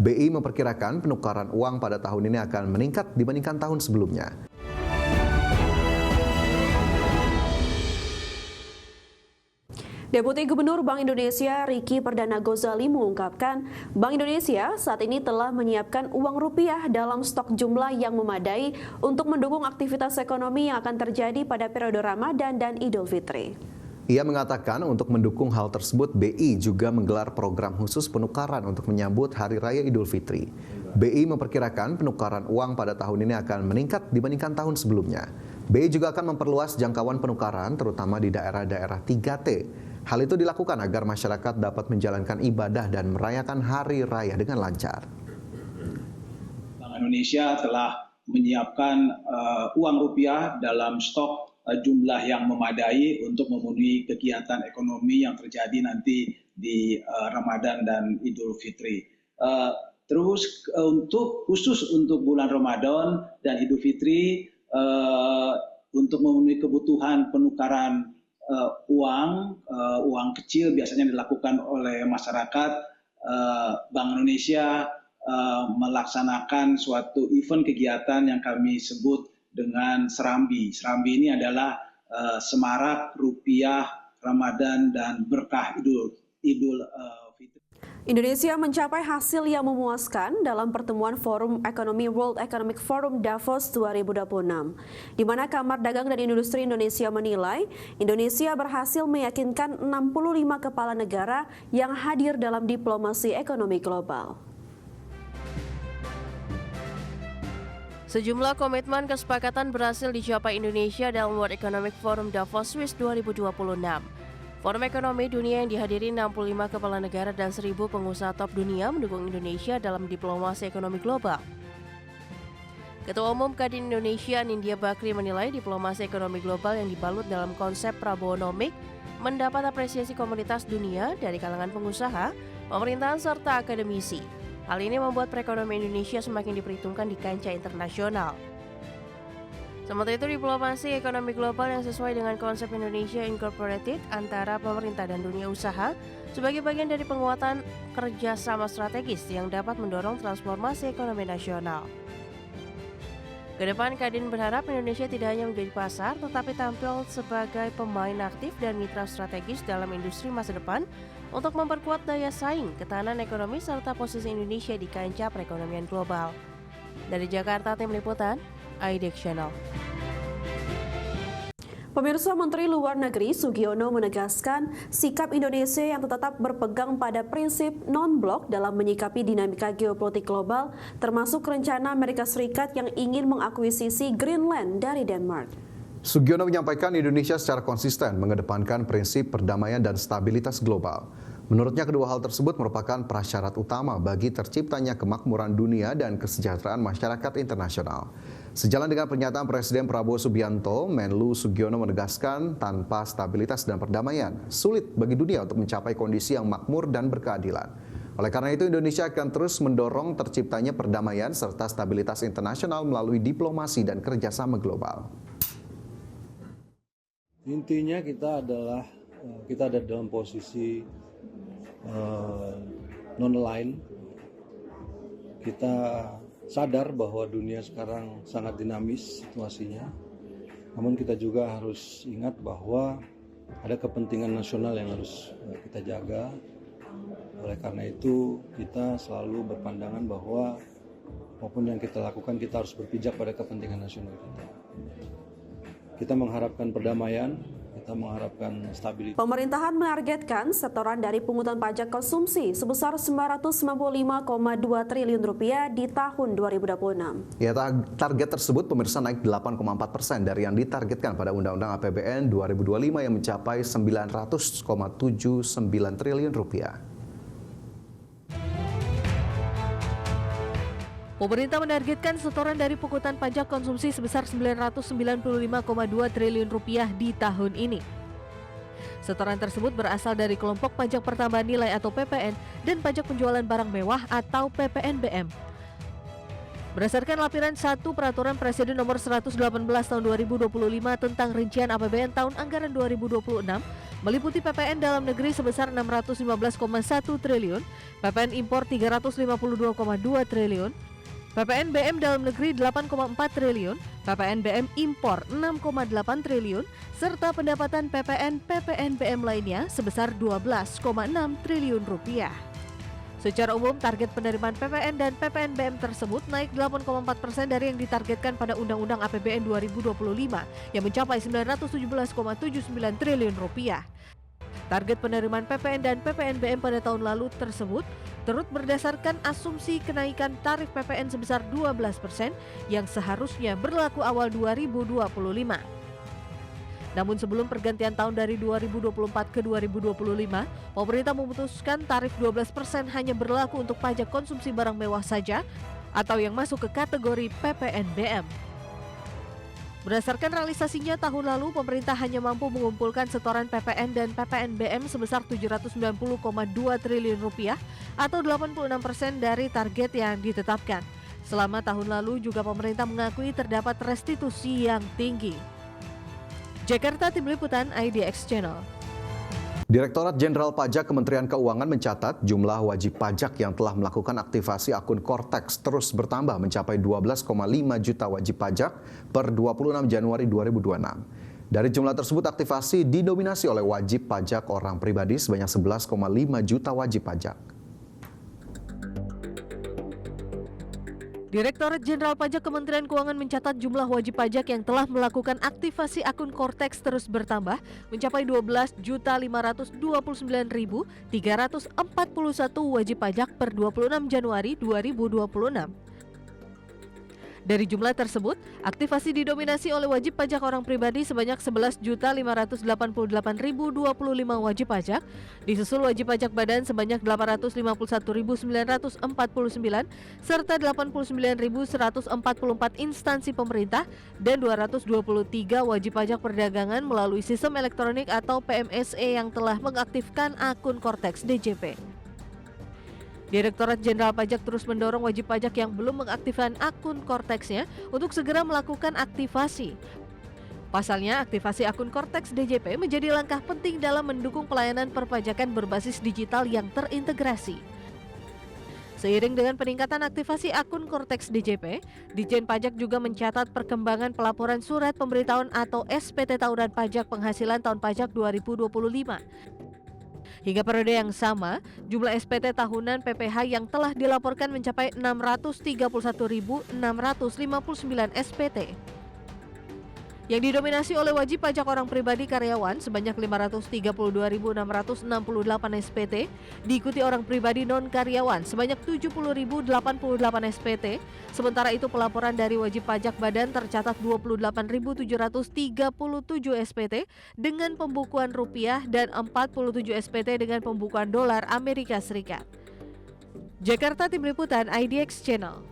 BI memperkirakan penukaran uang pada tahun ini akan meningkat dibandingkan tahun sebelumnya. Deputi Gubernur Bank Indonesia Ricky Perdana Gozali mengungkapkan, Bank Indonesia saat ini telah menyiapkan uang rupiah dalam stok jumlah yang memadai untuk mendukung aktivitas ekonomi yang akan terjadi pada periode Ramadan dan Idul Fitri. Ia mengatakan untuk mendukung hal tersebut, BI juga menggelar program khusus penukaran untuk menyambut Hari Raya Idul Fitri. BI memperkirakan penukaran uang pada tahun ini akan meningkat dibandingkan tahun sebelumnya. BI juga akan memperluas jangkauan penukaran terutama di daerah-daerah 3T. Hal itu dilakukan agar masyarakat dapat menjalankan ibadah dan merayakan Hari Raya dengan lancar. Bank Indonesia telah menyiapkan uang rupiah dalam stok jumlah yang memadai untuk memenuhi kegiatan ekonomi yang terjadi nanti di Ramadan dan Idul Fitri. Terus khusus untuk bulan Ramadan dan Idul Fitri, untuk memenuhi kebutuhan penukaran uang kecil biasanya dilakukan oleh masyarakat, Bank Indonesia melaksanakan suatu event kegiatan yang kami sebut dengan Serambi. Serambi ini adalah semarak rupiah Ramadan dan berkah Idul Fitri. Indonesia mencapai hasil yang memuaskan dalam pertemuan Forum Ekonomi World Economic Forum Davos 2026, di mana Kamar Dagang dan Industri Indonesia menilai Indonesia berhasil meyakinkan 65 kepala negara yang hadir dalam diplomasi ekonomi global. Sejumlah komitmen kesepakatan berhasil dicapai Indonesia dalam World Economic Forum Davos Swiss 2026. Forum Ekonomi Dunia yang dihadiri 65 kepala negara dan 1.000 pengusaha top dunia mendukung Indonesia dalam diplomasi ekonomi global. Ketua Umum Kadin Indonesia Nindya Bakri menilai diplomasi ekonomi global yang dibalut dalam konsep Prabowonomik mendapat apresiasi komunitas dunia dari kalangan pengusaha, pemerintahan serta akademisi. Hal ini membuat perekonomian Indonesia semakin diperhitungkan di kancah internasional. Sementara itu, diplomasi ekonomi global yang sesuai dengan konsep Indonesia Incorporated antara pemerintah dan dunia usaha sebagai bagian dari penguatan kerjasama strategis yang dapat mendorong transformasi ekonomi nasional. Kedepan, Kadin berharap Indonesia tidak hanya menjadi pasar, tetapi tampil sebagai pemain aktif dan mitra strategis dalam industri masa depan untuk memperkuat daya saing, ketahanan ekonomi, serta posisi Indonesia di kancah perekonomian global. Dari Jakarta, Tim Liputan, IDX Channel. Pemirsa, Menteri Luar Negeri Sugiono menegaskan sikap Indonesia yang tetap berpegang pada prinsip non-blok dalam menyikapi dinamika geopolitik global, termasuk rencana Amerika Serikat yang ingin mengakuisisi Greenland dari Denmark. Sugiono menyampaikan Indonesia secara konsisten mengedepankan prinsip perdamaian dan stabilitas global. Menurutnya, kedua hal tersebut merupakan prasyarat utama bagi terciptanya kemakmuran dunia dan kesejahteraan masyarakat internasional. Sejalan dengan pernyataan Presiden Prabowo Subianto, Menlu Sugiono menegaskan tanpa stabilitas dan perdamaian, sulit bagi dunia untuk mencapai kondisi yang makmur dan berkeadilan. Oleh karena itu, Indonesia akan terus mendorong terciptanya perdamaian serta stabilitas internasional melalui diplomasi dan kerjasama global. Intinya kita ada dalam posisi non-aligned. Kita sadar bahwa dunia sekarang sangat dinamis situasinya. Namun kita juga harus ingat bahwa ada kepentingan nasional yang harus kita jaga. Oleh karena itu kita selalu berpandangan bahwa apapun yang kita lakukan kita harus berpijak pada kepentingan nasional kita. Kita mengharapkan perdamaian, kita mengharapkan stabilitas. Pemerintahan menargetkan setoran dari pungutan pajak konsumsi sebesar 995,2 triliun rupiah di tahun 2026. Ya, target tersebut pemirsa naik 8,4% dari yang ditargetkan pada Undang-Undang APBN 2025 yang mencapai 900,79 triliun rupiah. Pemerintah menargetkan setoran dari pungutan pajak konsumsi sebesar 995,2 triliun rupiah di tahun ini. Setoran tersebut berasal dari kelompok pajak pertambahan nilai atau PPN dan pajak penjualan barang mewah atau PPNBM. Berdasarkan lampiran 1 Peraturan Presiden Nomor 118 Tahun 2025 tentang Rincian APBN Tahun Anggaran 2026, meliputi PPN dalam negeri sebesar 615,1 triliun, PPN impor 352,2 triliun, PPN BM dalam negeri 8,4 triliun, PPN BM impor 6,8 triliun, serta pendapatan PPN BM lainnya sebesar 12,6 triliun rupiah. Secara umum, target penerimaan PPN dan PPN BM tersebut naik 8,4% dari yang ditargetkan pada Undang-Undang APBN 2025 yang mencapai 917,79 triliun rupiah. Target penerimaan PPN dan PPN BM pada tahun lalu tersebut turut berdasarkan asumsi kenaikan tarif PPN sebesar 12% yang seharusnya berlaku awal 2025. Namun sebelum pergantian tahun dari 2024 ke 2025, pemerintah memutuskan tarif 12% hanya berlaku untuk pajak konsumsi barang mewah saja atau yang masuk ke kategori PPN BM. Berdasarkan realisasinya tahun lalu, pemerintah hanya mampu mengumpulkan setoran PPN dan PPN BM sebesar 790,2 triliun rupiah atau 86% dari target yang ditetapkan. Selama tahun lalu juga pemerintah mengakui terdapat restitusi yang tinggi. Jakarta, Tim Liputan IDX Channel. Direktorat Jenderal Pajak Kementerian Keuangan mencatat jumlah wajib pajak yang telah melakukan aktivasi akun Cortex terus bertambah mencapai 12,5 juta wajib pajak per 26 Januari 2026. Dari jumlah tersebut, aktivasi didominasi oleh wajib pajak orang pribadi sebanyak 11,5 juta wajib pajak. Direktorat Jenderal Pajak Kementerian Keuangan mencatat jumlah wajib pajak yang telah melakukan aktivasi akun Cortex terus bertambah mencapai 12.529.341 wajib pajak per 26 Januari 2026. Dari jumlah tersebut, aktivasi didominasi oleh wajib pajak orang pribadi sebanyak 11.588.025 wajib pajak, disusul wajib pajak badan sebanyak 851.949 serta 89.144 instansi pemerintah dan 223 wajib pajak perdagangan melalui sistem elektronik atau PMSE yang telah mengaktifkan akun Cortex DJP. Direktorat Jenderal Pajak terus mendorong wajib pajak yang belum mengaktifkan akun Cortex-nya untuk segera melakukan aktivasi. Pasalnya, aktivasi akun Cortex DJP menjadi langkah penting dalam mendukung pelayanan perpajakan berbasis digital yang terintegrasi. Seiring dengan peningkatan aktivasi akun Cortex DJP, Ditjen Pajak juga mencatat perkembangan pelaporan surat pemberitahuan atau SPT tahunan pajak penghasilan tahun pajak 2025. Hingga periode yang sama, jumlah SPT tahunan PPh yang telah dilaporkan mencapai 631.659 SPT. Yang didominasi oleh wajib pajak orang pribadi karyawan sebanyak 532.668 SPT, diikuti orang pribadi non-karyawan sebanyak 70.088 SPT, sementara itu pelaporan dari wajib pajak badan tercatat 28.737 SPT dengan pembukuan rupiah dan 47 SPT dengan pembukuan dolar Amerika Serikat. Jakarta, Tim Liputan IDX Channel.